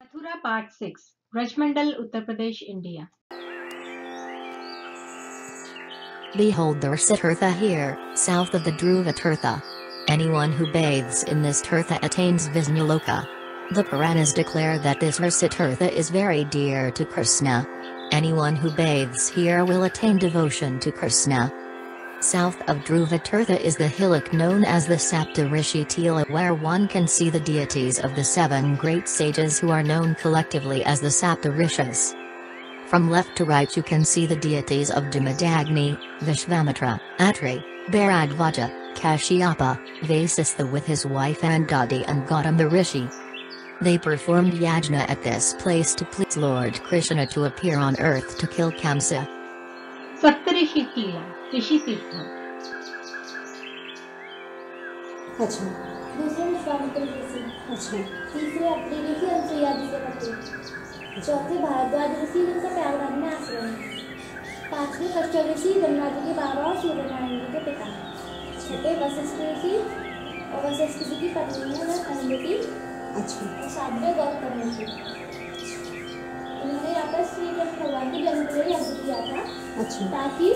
Mathura Part 6, Rajmandal, Uttar Pradesh, India. Behold the Rishi-tirtha here, south of the Durvasa. Anyone who bathes in this tirtha attains Visnaloka. The Puranas declare that this Rishi-tirtha is very dear to Krishna. Anyone who bathes here will attain devotion to Krishna. South of Dhruva-tirtha is the hillock known as the Sapta Rishi-tirtha, where one can see the deities of the seven great sages who are known collectively as the Sapta Rishis. From left to right you can see the deities of Jamadagni, Vishwamitra, Atri, Bharadvaja, Kashyapa, Vasistha with his wife Andadi and Gautam the Rishi. They performed yajna at this place to please Lord Krishna to appear on earth to kill Kamsa. Saptarishi Tila, Rishi-tirtha. अच्छा दूसरे विश्वामित्र ऋषि। अच्छा तीसरे अत्रि ऋषि अनुसुईया जी के पति। चौथे भारद्वाज ऋषि जिनका प्रयागराज में आश्रम है। पांचवें कश्यप ऋषि गंगा जी के बाबा और सूर्यनारायण जी के पिता। छठे वशिष्ठ ऋषि और वशिष्ठ जी की पत्नी है अनुमति। अच्छा और सातवें गौतम ऋषि। उन्होंने यहाँ पर श्री कृष्ण भगवान के जन्म के लिए यज्ञ किया था। अच्छा ताकि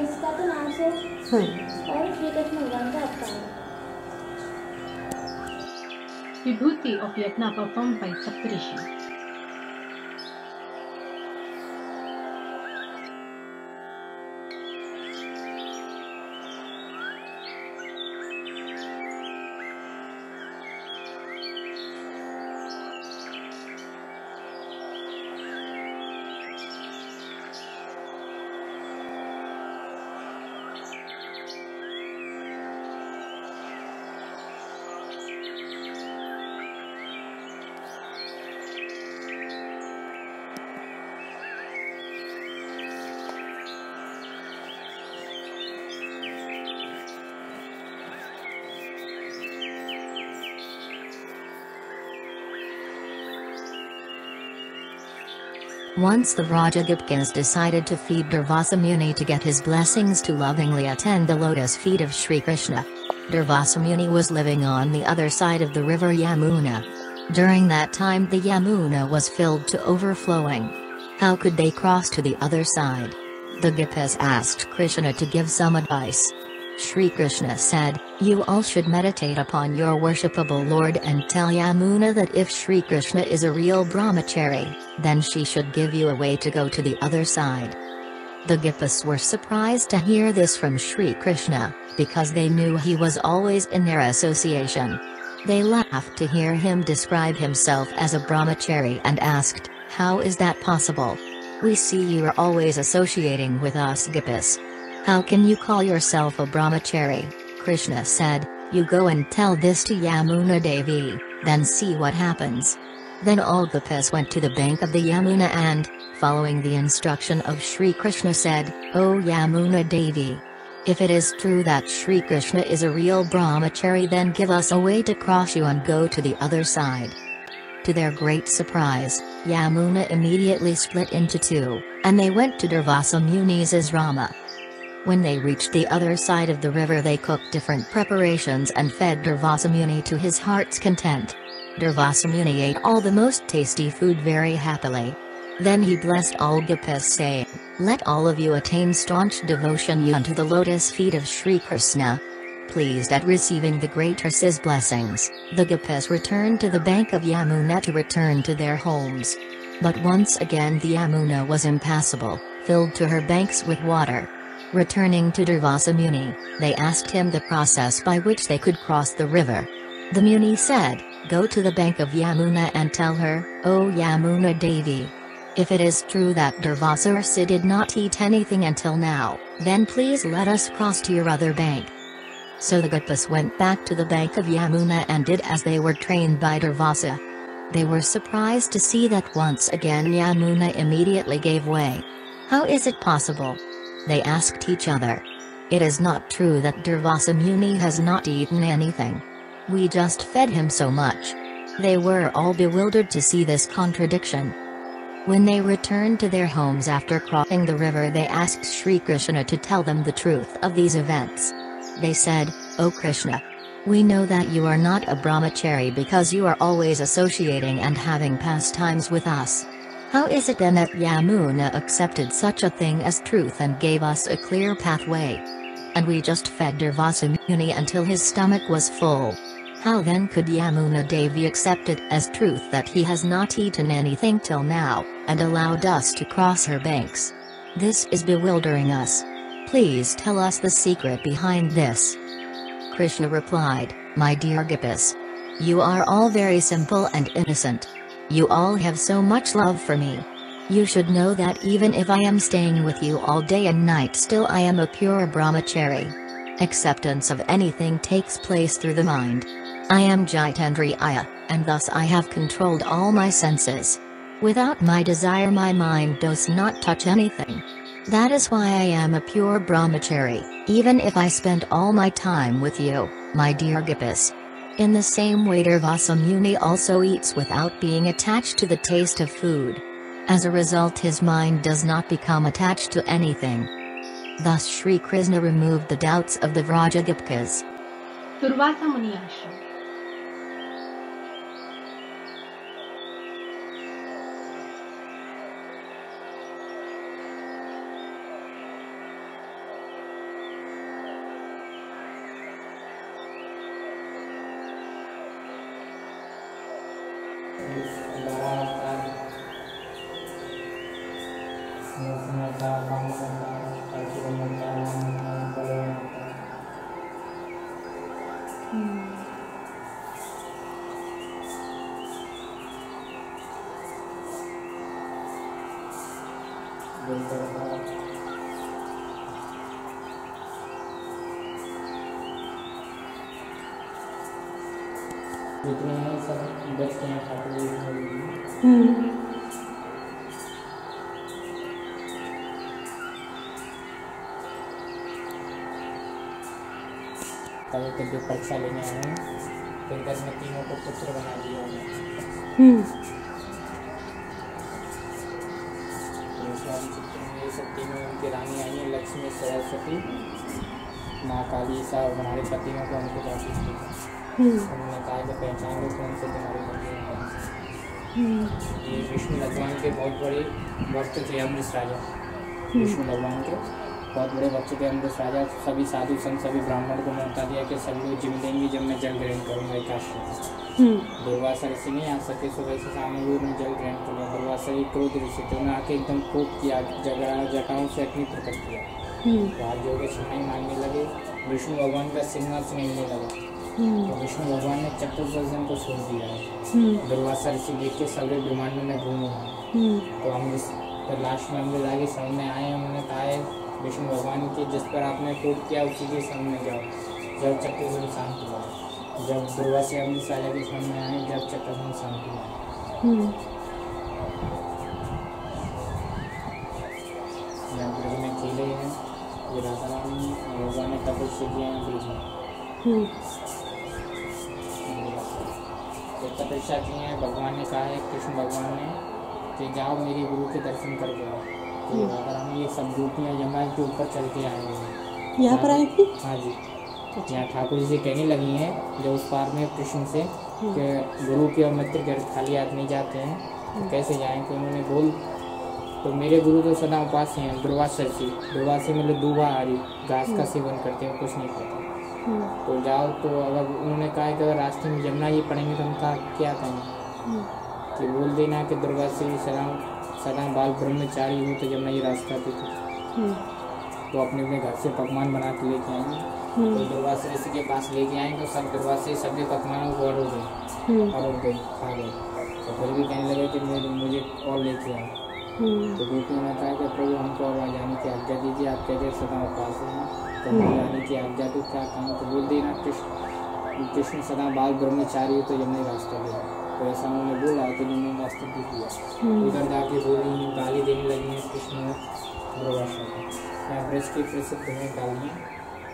इसका तो नाम से और श्री कृष्ण भगवान का अवतार। Vibhuti of Yajna performed by Saptarishi. Once the Vraja decided to feed Durvasa Muni to get his blessings to lovingly attend the lotus feet of Sri Krishna. Durvasa Muni was living on the other side of the river Yamuna. During that time the Yamuna was filled to overflowing. How could they cross to the other side? The gopis asked Krishna to give some advice. Sri Krishna said, "You all should meditate upon your worshipable Lord and tell Yamuna that if Sri Krishna is a real brahmachari, then she should give you a way to go to the other side." The gopis were surprised to hear this from Sri Krishna, because they knew he was always in their association. They laughed to hear him describe himself as a brahmachari and asked, "How is that possible? We see you are always associating with us gopis. How can you call yourself a brahmachari?" Krishna said, "You go and tell this to Yamuna Devi, then see what happens." Then all gopis went to the bank of the Yamuna and, following the instruction of Sri Krishna said, "O Yamuna Devi, if it is true that Sri Krishna is a real brahmachari, then give us a way to cross you and go to the other side." To their great surprise, Yamuna immediately split into two, and they went to Durvasa Muni's asrama. When they reached the other side of the river they cooked different preparations and fed Durvasa Muni to his heart's content. Durvasa Muni ate all the most tasty food very happily. Then he blessed all gopis saying, "Let all of you attain staunch devotion unto the lotus feet of Sri Krishna." Pleased at receiving the great Rishis' blessings, the gopis returned to the bank of Yamuna to return to their homes. But once again the Yamuna was impassable, filled to her banks with water. Returning to Durvasa Muni, they asked him the process by which they could cross the river. The Muni said, "Go to the bank of Yamuna and tell her, 'O Yamuna Devi, if it is true that Durvasa Rishi did not eat anything until now, then please let us cross to your other bank.'" So the gopis went back to the bank of Yamuna and did as they were trained by Durvasa. They were surprised to see that once again Yamuna immediately gave way. How is it possible? They asked each other. "It is not true that Durvasa Muni has not eaten anything. We just fed him so much." They were all bewildered to see this contradiction. When they returned to their homes after crossing the river they asked Sri Krishna to tell them the truth of these events. They said, "O Krishna, We know that you are not a brahmachari because you are always associating and having pastimes with us. How is it then that Yamuna accepted such a thing as truth and gave us a clear pathway? And we just fed Durvasa Muni until his stomach was full. How then could Yamuna Devi accept it as truth that he has not eaten anything till now, and allowed us to cross her banks? This is bewildering us. Please tell us the secret behind this. Krishna replied, My dear Gopis, you are all very simple and innocent. You all have so much love for me. You should know that even if I am staying with you all day and night, still I am a pure brahmachari. Acceptance of anything takes place through the mind. I am Jitendriya, and thus I have controlled all my senses. Without my desire my mind does not touch anything. That is why I am a pure brahmachari, even if I spend all my time with you, my dear Gopis. In the same way Durvasa Muni also eats without being attached to the taste of food. As a result his mind does not become attached to anything. Thus Sri Krishna removed the doubts of the Vraja Gopis. Durvasa Muni Ashram. जितने हैं सब बच्चे हैं ठाकुर तब तक जो परीक्षा लेने आए हैं फिर घर में तीनों को पुत्र बना दिया ये सब तीनों उनकी रानी आई हैं, लक्ष्मी, सरस्वती, माँ काली, सब हमारे पतियों को उनको जाती थी। उन्होंने कहा कि पहचान लो कौन से तुम्हारे पति हैं। ये विष्णु भगवान के बहुत बड़े भक्त थे, अमृत राजा। विष्णु भगवान के बहुत बड़े भक्त थे अमृत राजा। सभी साधु संत सभी ब्राह्मण को मौका दिया कि सब लोग जिम देंगे जब मैं जल ग्रहण करूँगा एकादशी। दुर्वासा ऋषि नहीं आ सके तो वैसे सामने में जल ग्रहण कर लिया। दुर्वासा ही क्रोध ऋषि थे, उन्होंने आके एकदम कोप किया, जटाओं से अग्नि प्रकट किया। हाथ जोड़ के क्षमाई मांगने लगे। विष्णु भगवान का सिंहासन हिलने लगा तो विष्णु भगवान ने चतुर्दर्शन को छोड़ दिया है। दुर्वासा ऋषि देख के सभी ब्रह्मांड में घूमे हैं। तो हम तो लास्ट में हम लोग आगे सामने आए, उन्होंने कहा है विष्णु भगवान के जिस पर आपने कोप किया उसी के सामने जाओ। जब चतुर्दर्शन शांत हुआ, जब दुर्वासा अमृत राजा के सामने आए, जब चतुर्दर्शन शांत हुआ। ब्रज में खेले हैं, ये राधा रानी भगवान ने तपस्या किया है ब्रज में। तो तपस्या की है, भगवान ने कहा है, कृष्ण भगवान ने कि जाओ मेरे गुरु के दर्शन करके आओ। तो राधा रानी ये सब गोपियाँ यमुना के ऊपर चल के आए हैं। यहाँ पर आई थी? हाँ जी। यहाँ ठाकुर जी से कहने लगी हैं जो उस पार में कृष्ण से कि गुरु के और मित्र घर खाली हाथ नहीं जाते हैं, तो कैसे जाएँ? तो उन्होंने बोल तो मेरे गुरु तो सदा उपास हैं, दुर्वासा ऋषि। दुर्वासा मतलब दूबा आदि घास का सेवन करते हैं, कुछ नहीं करते। तो जाओ। तो अगर उन्होंने कहा कि अगर रास्ते में यमुना ये पढ़ेंगे तो उनका क्या कहेंगे कि बोल देना कि दुर्वासा सदा बाल ब्रह्मचारी हो तो यमुना ये रास्ता पे तो अपने अपने घर से पकवान बना के लेके आएंगे। तो दुर्वासा ऋषि के पास लेके आएंगे तो सब दुर्वासा सभी पकवानों को अड़ो गए, खा गए। तो फिर भी कहने लगे कि मुझे और लेके आए। तो गोपियों ने कहा कि प्रभु हमको और जाने की आज्ञा दीजिए, आप कहते सदा उपास हैं तो जाने की आज्ञा तो क्या काम? तो बोल देना कृष्ण सदा बाल ब्रह्मचारी तो यमुना रास्ता दे। तो ऐसा उन्होंने बोला तो यमुना रास्ता दे दिया। उधर जाके बोली गाली देने लगी हैं कृष्ण दुर्वासा को। यहाँ ब्रज की प्रसिद्ध है गालियाँ।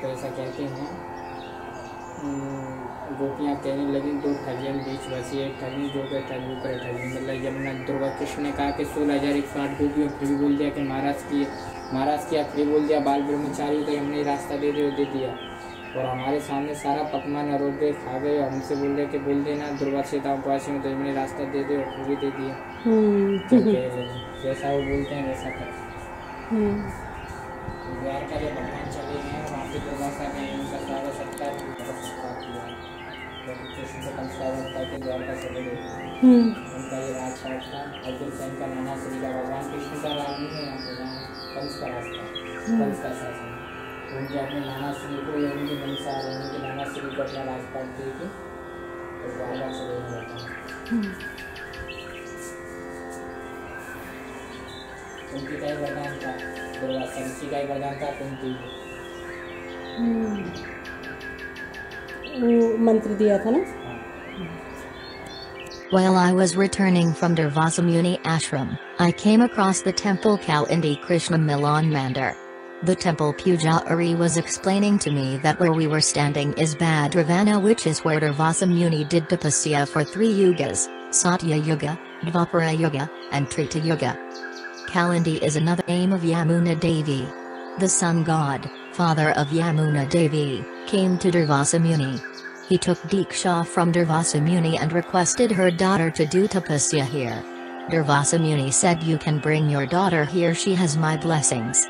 तो ऐसा कहते हैं गोपियाँ कहने लगी दो ठगियाँ बीच बसी, एक ठगी जो कि ठगी पर ठगी। मतलब यमुना दुर्गा कृष्ण ने कहा कि 16,108 गोपियों फिर बोल दिया कि महाराज की आखिरी बोल दिया बाल ब्रह्मचारी तो यमुना रास्ता दे दिया। और हमारे सामने सारा पकवान रोक गए, खा गए और हमसे बोल रहे कि बोल देना दुर्वासा वासी में, तो हमने रास्ता दे दे और पूरी दे दिया। जैसा वो बोलते हैं वैसा कर। द्वारका जब भगवान चले गए वहाँ पे दुर्वासा ने उनका स्वागत सत्कार किया, कृष्ण से कल स्वागत करके द्वारका चले गए। उनका ये राजपाट था और फिर से इनका नाना श्री का भगवान कृष्ण का राज नहीं है यहाँ पे, यहाँ कंस का राज था, कंस का शासन। उनके अपने नाना श्री को या उनके मनसा उनके नाना श्री को अपना राजपाट दे के तो द्वारका चले गए। उनकी का ही वरदान था, दुर्वासा ऋषि का ही वरदान था कुंती वो मंत्र दिया था ना। While I was returning from Durvasa Muni Ashram, I came across the temple Kalindi Krishna Milan Mandir. The temple pujari was explaining to me that where we were standing is Bhadravana, which is where Durvasa Muni did tapasya for 3 yugas, Satya Yuga, Dvapara Yuga, and Treta Yuga. Kalindi is another name of Yamuna Devi. The sun god, father of Yamuna Devi, came to Durvasa Muni. He took Diksha from Durvasa Muni and requested her daughter to do tapasya here. Durvasa Muni said, "You can bring your daughter here, she has my blessings."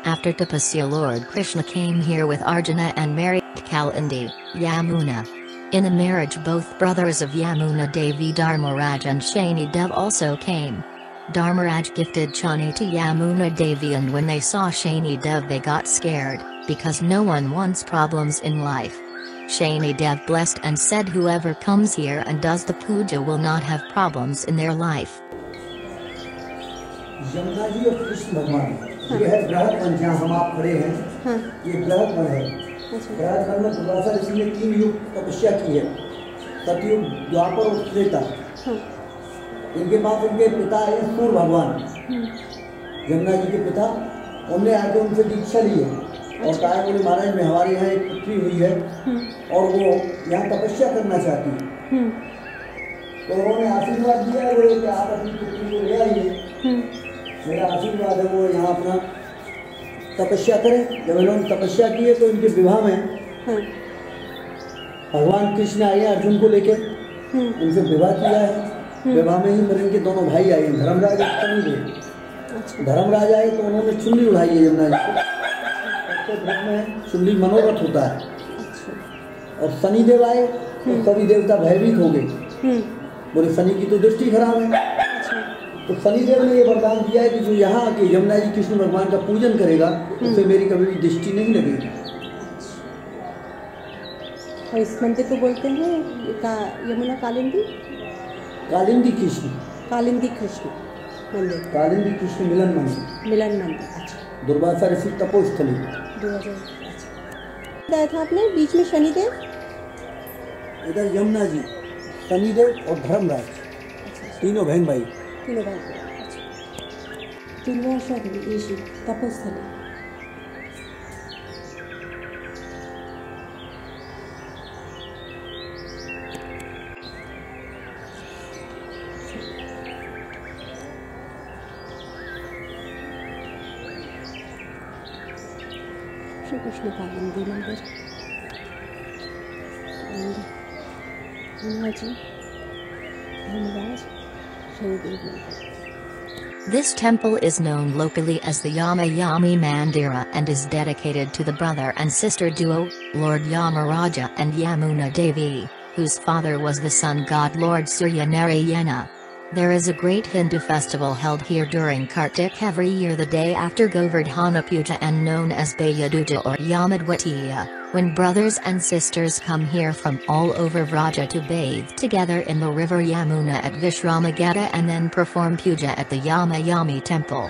After tapasya, Lord Krishna came here with Arjuna and married Kalindi, Yamuna. In the marriage, both brothers of Yamuna Devi, Dharmaraj and Shani Dev, also came. Dharmaraj gifted Chani to Yamuna Devi, and when they saw Shani Dev they got scared, because no one wants problems in life. Shani Dev blessed and said whoever comes here and does the puja will not have problems in their life. Yamuna ji और कृष्ण भगवान, ये है बृहद one जहाँ हम आप खड़े हैं, ये बृहद वन है। बृहद वन में दुर्वासा ऋषि ने 3 युग तपस्या की है, सतयुग, द्वापर और त्रेता। इनके पास उनके पिता है सूर्य भगवान, यमुना जी के पिता, उनने आके उनसे दीक्षा ली है और कहा बोले महाराज में हमारे यहाँ एक पुत्री हुई है और वो यहाँ तपस्या करना चाहती है। तो उन्होंने आशीर्वाद दिया है बोले कि आप अपनी पुत्री को ले आइए, मेरा आशीर्वाद है वो यहाँ अपना तपस्या करें। जब इन्होंने तपस्या की है तो इनके विवाह में भगवान कृष्ण आए अर्जुन को लेके, उनसे विवाह किया है। विवाह में ही फिर इनके दोनों भाई आए, धर्मराज और शनिदेव। धर्मराज आए तो उन्होंने चुनरी उड़ाई है यमुना जी को, तो व्रत में चुनरी मनोरथ होता है। और शनिदेव आए तो सभी देवता भयभीत हो गए, बोले शनि की तो दृष्टि खराब है। तो शनिदेव ने ये वरदान दिया है कि जो यहाँ आके यमुना जी कृष्ण भगवान का पूजन करेगा उससे मेरी कभी भी दृष्टि नहीं लगेगी। और इस मंदिर को बोलते हैं यमुना कालिंदी, कालिंदी कृष्ण, कालिंदी कृष्ण मंदिर, कालिंदी कृष्ण मिलन मंदिर, मिलन मंदिर। अच्छा, दुर्वासा ऋषि तपोस्थली। बताया था आपने बीच में शनिदेव, इधर यमुना जी, शनिदेव और धर्मराज, तीनों बहन भाई। तीनों भाई। दुर्वासा ऋषि तपोस्थली। श्री कृष्ण कालिंदी मंदिर, यमुना जी, धर्मराज, शनिदेव मंदिर। This temple is known locally as the Yamuna Mandira and is dedicated to the brother and sister duo, Lord Yamaraja and Yamuna Devi, whose father was the sun god Lord Surya Narayana. There is a great Hindu festival held here during Kartik every year, the day after Govardhana Puja, and known as Bayaduja or Yamadwatiya, when brothers and sisters come here from all over Vraja to bathe together in the river Yamuna at Vishrama Ghat and then perform puja at the Yamayami temple.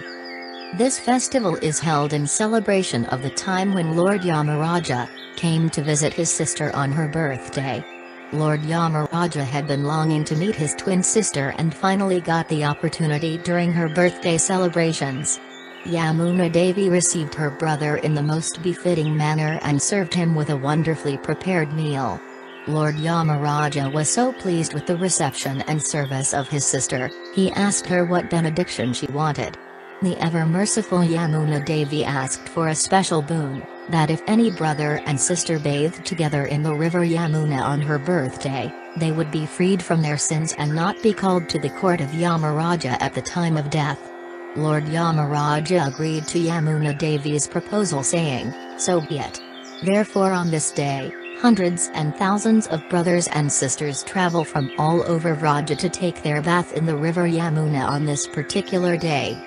This festival is held in celebration of the time when Lord Yamaraja came to visit his sister on her birthday. Lord Yamaraja had been longing to meet his twin sister and finally got the opportunity during her birthday celebrations. Yamuna Devi received her brother in the most befitting manner and served him with a wonderfully prepared meal. Lord Yamaraja was so pleased with the reception and service of his sister, he asked her what benediction she wanted. The ever-merciful Yamuna Devi asked for a special boon, that if any brother and sister bathed together in the river Yamuna on her birthday, they would be freed from their sins and not be called to the court of Yamaraja at the time of death. Lord Yamaraja agreed to Yamuna Devi's proposal, saying, "So be it." Therefore on this day, hundreds and thousands of brothers and sisters travel from all over Vraja to take their bath in the river Yamuna on this particular day.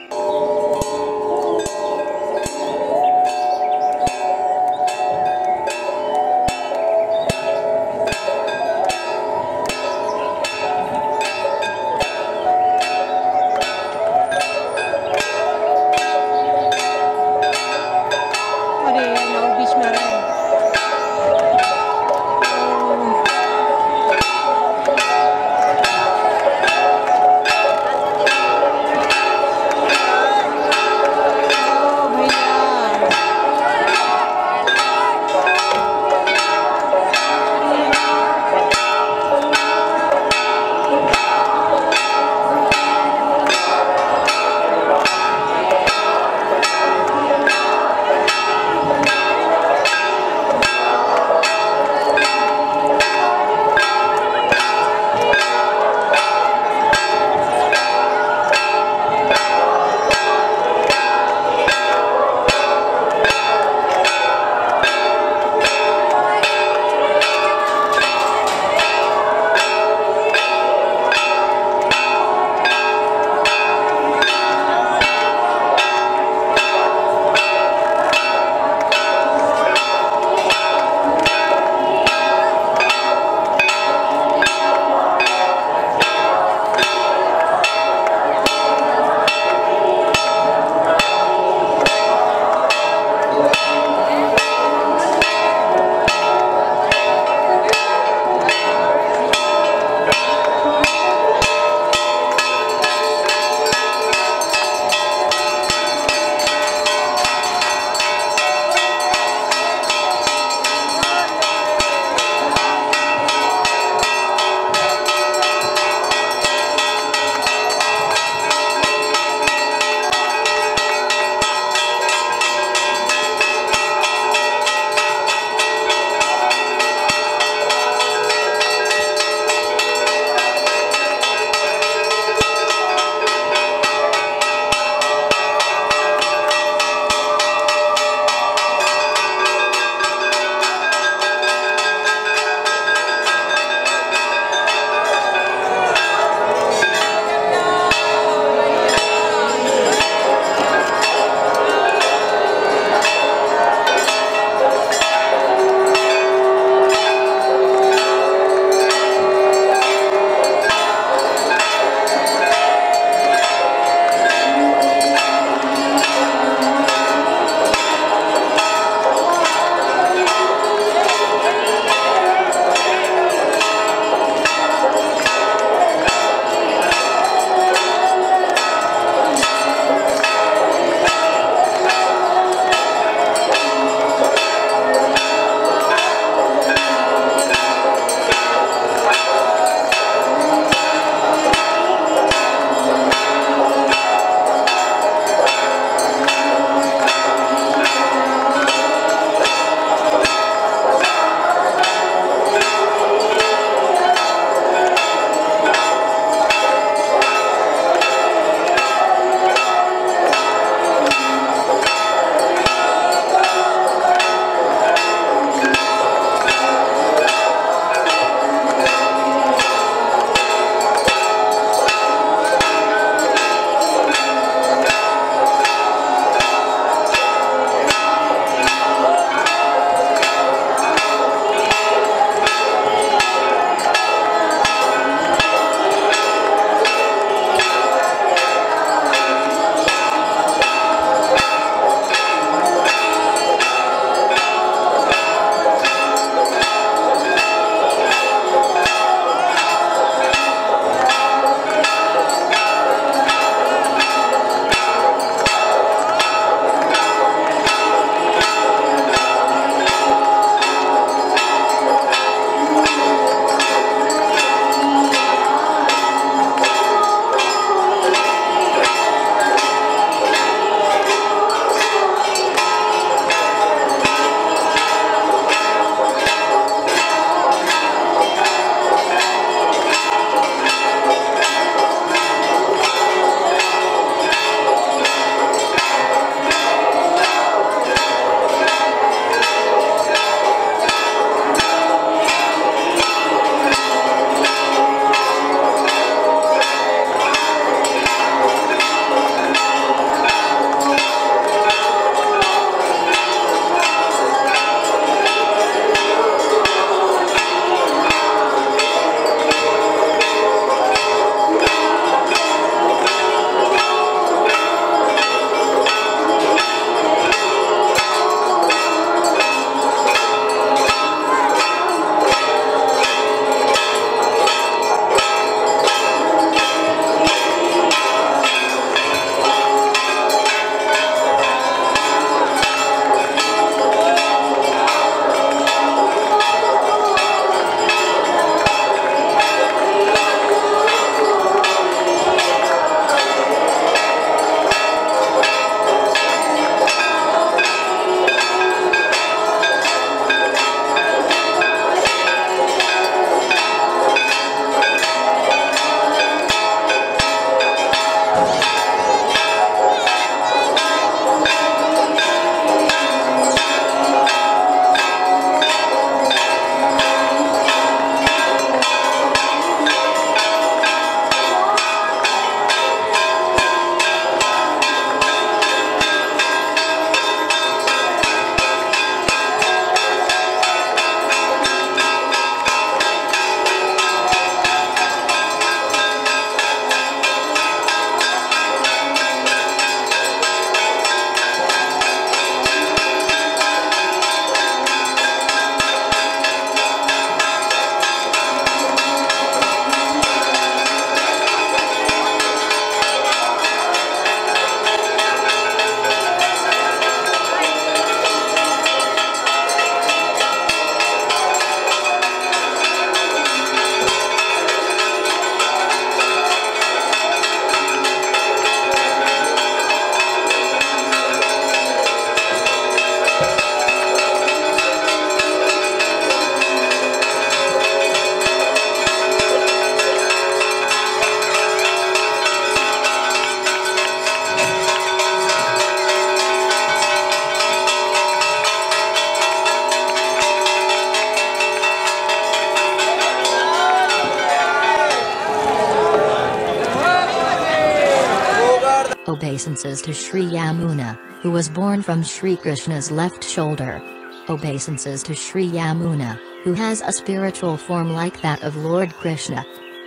Obeisances to Sri Yamuna, who was born from Sri Krishna's left shoulder. Obeisances to Sri Yamuna, who has a spiritual form like that of Lord Krishna.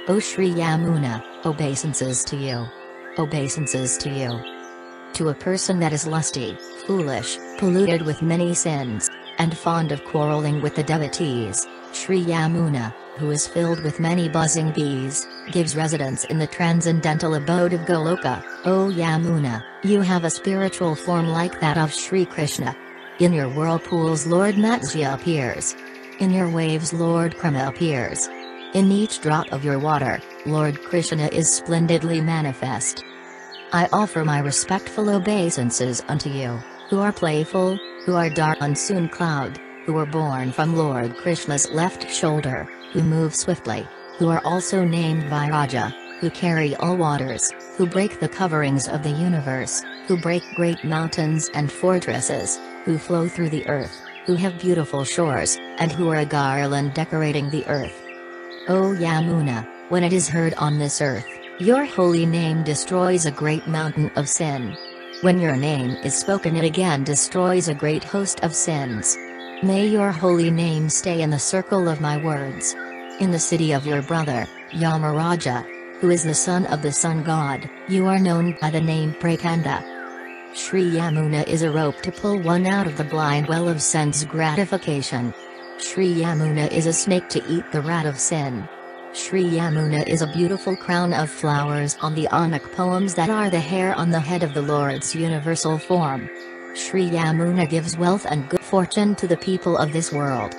O Sri Yamuna, obeisances to you. Obeisances to you. To a person that is lusty, foolish, polluted with many sins, and fond of quarreling with the devotees, Sri Yamuna, who is filled with many buzzing bees, gives residence in the transcendental abode of Goloka. O Yamuna, you have a spiritual form like that of Sri Krishna. In your whirlpools Lord Matsya appears. In your waves Lord Krishna appears. In each drop of your water, Lord Krishna is splendidly manifest. I offer my respectful obeisances unto you, who are playful, who are dark monsoon cloud, who were born from Lord Krishna's left shoulder, who move swiftly, who are also named Vraja, who carry all waters, who break the coverings of the universe, who break great mountains and fortresses, who flow through the earth, who have beautiful shores, and who are a garland decorating the earth. O Yamuna, when it is heard on this earth, your holy name destroys a great mountain of sin. When your name is spoken, it again destroys a great host of sins. May your holy name stay in the circle of my words. In the city of your brother, Yamaraja, who is the son of the sun god, you are known by the name Prakanda. Sri Yamuna is a rope to pull one out of the blind well of sense gratification. Sri Yamuna is a snake to eat the rat of sin. Sri Yamuna is a beautiful crown of flowers on the Anak poems that are the hair on the head of the Lord's universal form. Sri Yamuna gives wealth and good fortune to the people of this world.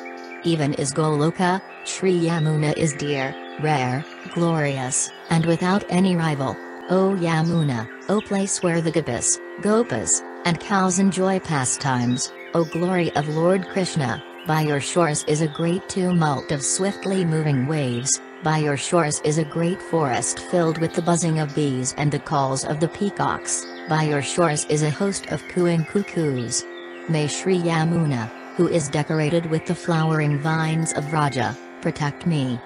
Even is Goloka, Sri Yamuna is dear, rare, glorious, and without any rival. O Yamuna, O place where the Gopas, and cows enjoy pastimes, O glory of Lord Krishna, by your shores is a great tumult of swiftly moving waves, by your shores is a great forest filled with the buzzing of bees and the calls of the peacocks, by your shores is a host of cooing cuckoos. May Sri Yamuna, who is decorated with the flowering vines of Vraja, protect me.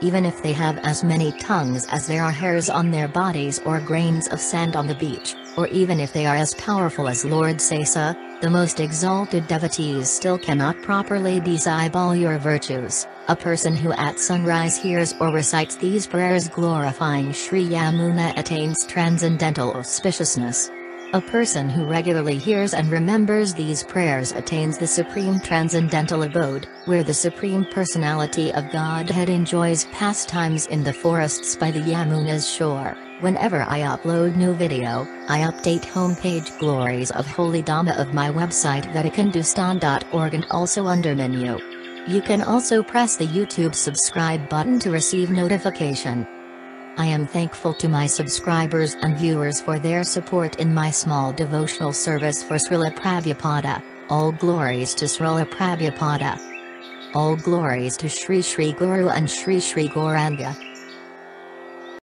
Even if they have as many tongues as there are hairs on their bodies or grains of sand on the beach, or even if they are as powerful as Lord Sesa, the most exalted devotees still cannot properly describe all your virtues. A person who at sunrise hears or recites these prayers glorifying Sri Yamuna attains transcendental auspiciousness. A person who regularly hears and remembers these prayers attains the supreme transcendental abode, where the Supreme Personality of Godhead enjoys pastimes in the forests by the Yamuna's shore. Whenever I upload new video, I update homepage glories of Holy Dhamma of my website vatikandustan.org and also under menu. You can also press the YouTube subscribe button to receive notification. I am thankful to my subscribers and viewers for their support in my small devotional service for Srila Prabhupada. All glories to Srila Prabhupada. All glories to Sri Sri Guru and Sri Sri Gauranga.